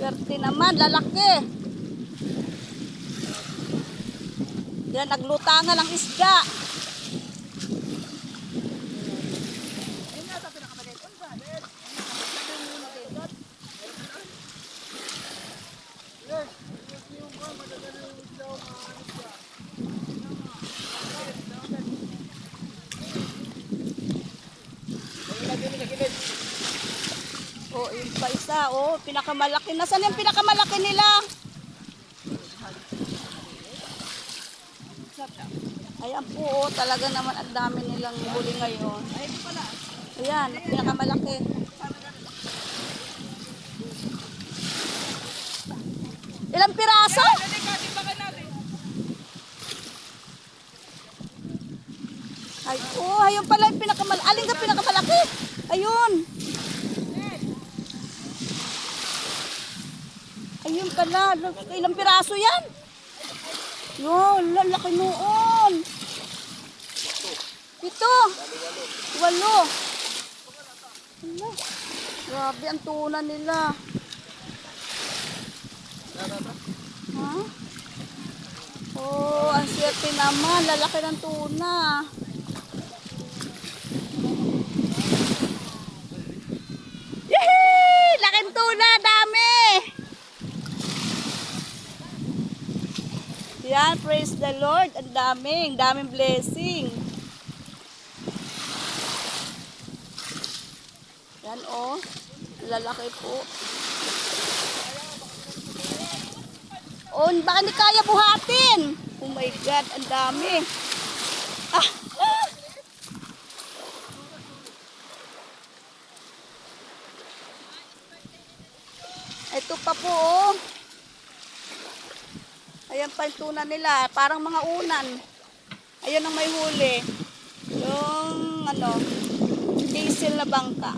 Swerte naman, lalaki. Yan, naglutangan ang isda. Oh, yun pa isa. Oh, pinakamalaki. Nasaan yung pinakamalaki nila? Ayan po, oh, talaga naman ang dami nilang huli ngayon. Ayan, pinakamalaki. Ilang piraso? Ay, oh, ayun pala yung pinakamalaki. Alin ka pinakamalaki? Ayun. Ayun pala. Ilang piraso yan? Yun, lalaki noon. 7. 8. Hala, grabe ang tuna nila. Ha? Oh, ang swerte naman. Lalaki ng tuna. Yehey! Laking tuna, dami! Yan, praise the Lord. Ang daming blessing. Yan, oh. Lalaki po. Oh, baka hindi kaya buhatin. Oh my God, ang dami. Ah. Ito pa po, oh. Ayan pa yung tuna nila. Parang mga unan. Ayan ang may huli. Yung, diesel na bangka.